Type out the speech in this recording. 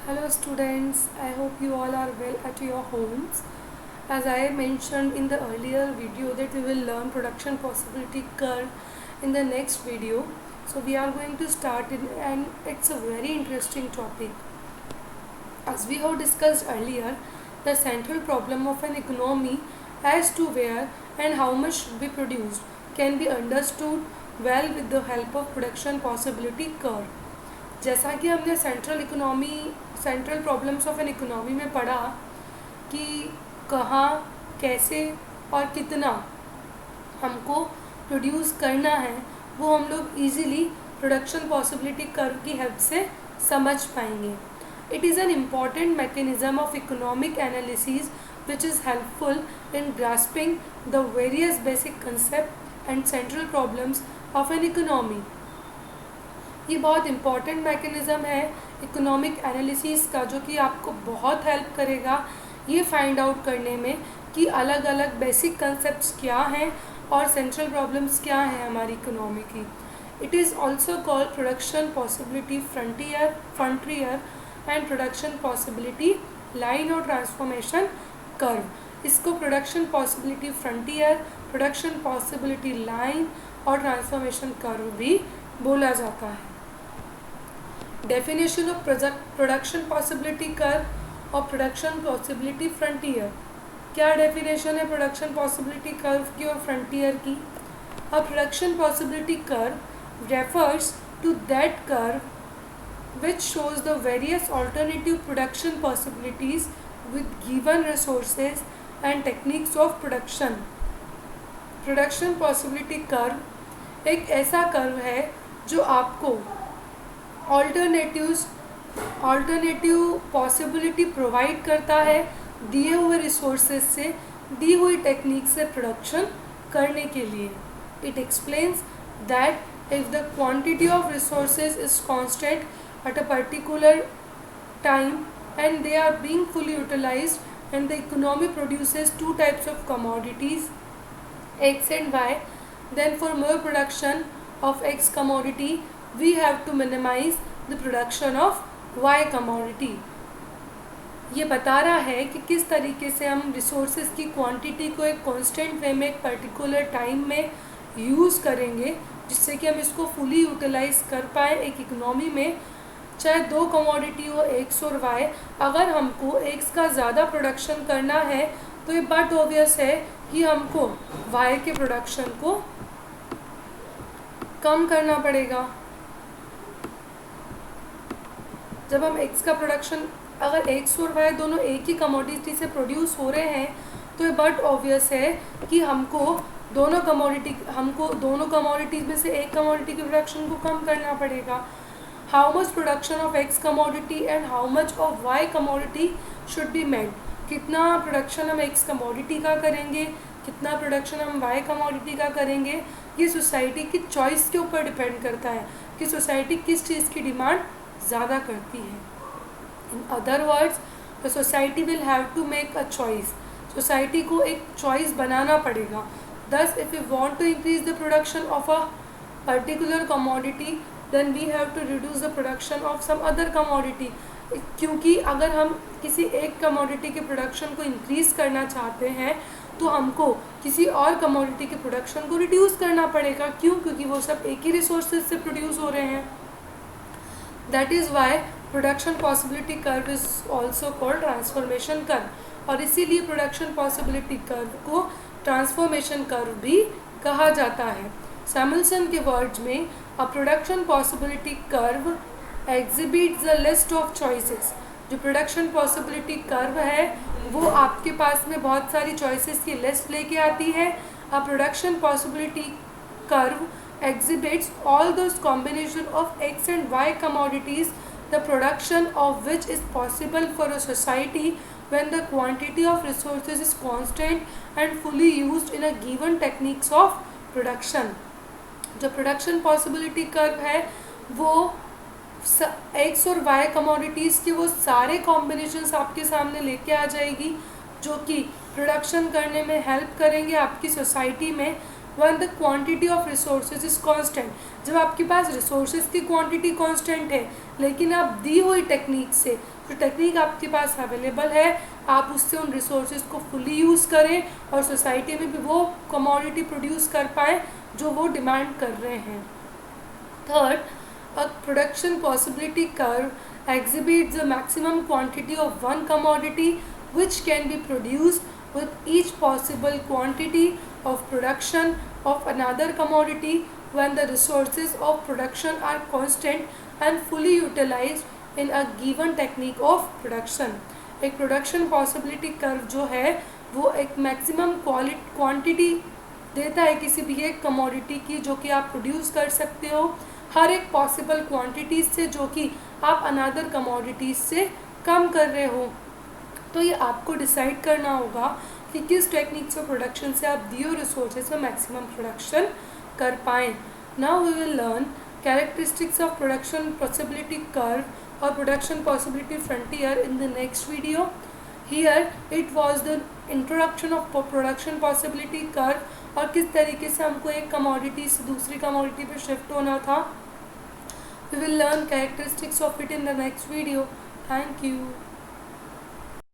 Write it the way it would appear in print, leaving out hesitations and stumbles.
Hello students, I hope you all are well at your homes. As I mentioned in the earlier video that we will learn production possibility curve in the next video. So we are going to start it and it's a very interesting topic. As we have discussed earlier, the central problem of an economy as to where and how much should be produced can be understood well with the help of production possibility curve. जैसा कि हमने central problems of an economy में पढ़ा कि कहाँ कैसे और कितना हमको प्रोड्यूस करना है, वो हम लोग इजीली प्रोडक्शन पॉसिबिलिटी कर्व की हेल्प से समझ पाएंगे. It is an important mechanism of economic analysis which is helpful in grasping the various basic concept and central problems of an economy. ये बहुत इम्पॉर्टेंट मैकेनिज़्म है इकोनॉमिक एनालिसिस का, जो कि आपको बहुत हेल्प करेगा ये फाइंड आउट करने में कि अलग अलग बेसिक कंसेप्ट्स क्या हैं और सेंट्रल प्रॉब्लम्स क्या हैं हमारी इकोनॉमी की. It is also called production possibility frontier and production possibility line और ट्रांसफॉर्मेशन कर्व. इसको production possibility frontier, production possibility line और ट्रांसफॉर्मेशन कर्व भी बोला जाता है. Definition of production possibility curve और प्रोडक्शन पॉसिबिलिटी फ्रंटियर. क्या डेफिनेशन है प्रोडक्शन पॉसिबिलिटी कर्व की और फ्रंटियर की? A production possibility curve refers to that curve which shows the various alternative production possibilities with given resources and techniques of production. Production possibility curve एक ऐसा curve है जो आपको alternative possibility provide करता है दिए हुए रिसोर्सेज से, दी हुई टेक्निक से प्रोडक्शन करने के लिए. It explains that if the quantity of resources is constant at a particular time and they are being fully utilised and the economy produces two types of commodities X and Y, then for more production of X commodity we have to minimize the production of Y commodity. ये बता रहा है कि किस तरीके से हम resources की क्वांटिटी को एक कांस्टेंट वे में एक पर्टिकुलर टाइम में यूज़ करेंगे जिससे कि हम इसको फुली यूटिलाइज कर पाए एक इकोनॉमी में. चाहे दो कमोडिटी हो X और Y, अगर हमको X का ज़्यादा प्रोडक्शन करना है तो ये बात ऑब्वियस है कि हमको Y के प्रोडक्शन को कम करना पड़ेगा. जब हम X का प्रोडक्शन, अगर X और Y दोनों एक ही कमोडिटी से प्रोड्यूस हो रहे हैं तो ये बात ऑब्वियस है कि हमको दोनों कमोडिटीज़ में से एक कमोडिटी के प्रोडक्शन को कम करना पड़ेगा. How much production of X commodity and how much of Y commodity should be made. कितना प्रोडक्शन हम X कमोडिटी का करेंगे, कितना प्रोडक्शन हम Y कमोडिटी का करेंगे, ये सोसाइटी की चॉइस के ऊपर डिपेंड करता है कि सोसाइटी किस चीज़ की डिमांड ज़्यादा करती है. In other words, the society will have to make a choice. Society को एक चॉइस बनाना पड़ेगा. Thus if you want to increase the production of a particular commodity then we have to reduce the production of some other commodity. क्योंकि अगर हम किसी एक commodity के प्रोडक्शन को इंक्रीज़ करना चाहते हैं तो हमको किसी और कमोडिटी के प्रोडक्शन को रिड्यूस करना पड़ेगा. क्यों? क्योंकि वो सब एक ही रिसोर्सेज से प्रोड्यूस हो रहे हैं. That is why production possibility curve is also called transformation curve. और इसीलिए प्रोडक्शन पॉसिबिलिटी कर्व को ट्रांसफॉर्मेशन कर्व भी कहा जाता है. सैमुअलसन के वर्ड्स में अ production possibility curve exhibits the list of choices. जो प्रोडक्शन पॉसिबिलिटी कर्व है वो आपके पास में बहुत सारी चॉइसेस की लिस्ट लेके आती है. अ production possibility curve exhibits all those combination of X and Y commodities the production of which is possible for a society when the quantity of resources is constant and fully used in a given techniques of production. जो production possibility curve है वो X और Y commodities के वो सारे combinations आपके सामने लेके आ जाएगी जो कि प्रोडक्शन करने में हेल्प करेंगे आपकी सोसाइटी में when the quantity of resources is constant, जब आपके पास रिसोर्सेज की क्वांटिटी कांस्टेंट है लेकिन आप दी हुई टेक्निक से, जो टेक्निक आपके पास अवेलेबल है, आप उससे उन रिसोर्सेज को फुली यूज़ करें और सोसाइटी में भी वो कमोडिटी प्रोड्यूस कर पाएँ जो वो डिमांड कर रहे हैं। Third, a production possibility curve exhibits the maximum quantity of one commodity which can be produced with each possible quantity of production of another commodity when the resources of production are constant and fully utilized in a given technique of production। एक production possibility curve जो है वो एक maximum quantity देता है किसी भी एक कमोडिटी की जो कि आप प्रोड्यूस कर सकते हो हर एक पॉसिबल क्वांटिटीज से जो कि आप अनदर कमोडिटीज से कम कर रहे हो। तो ये आपको डिसाइड करना होगा कि किस टेक्निक्स ऑफ प्रोडक्शन से आप दिए रिसोर्सेज में मैक्सिमम प्रोडक्शन कर पाएँ। Now we will learn characteristics of production possibility curve और production possibility frontier in the next video. Here it was the introduction of production possibility curve और किस तरीके से हमको एक कमोडिटी से दूसरी कमोडिटी पे शिफ्ट होना था। We will learn characteristics of it in the next video. Thank you.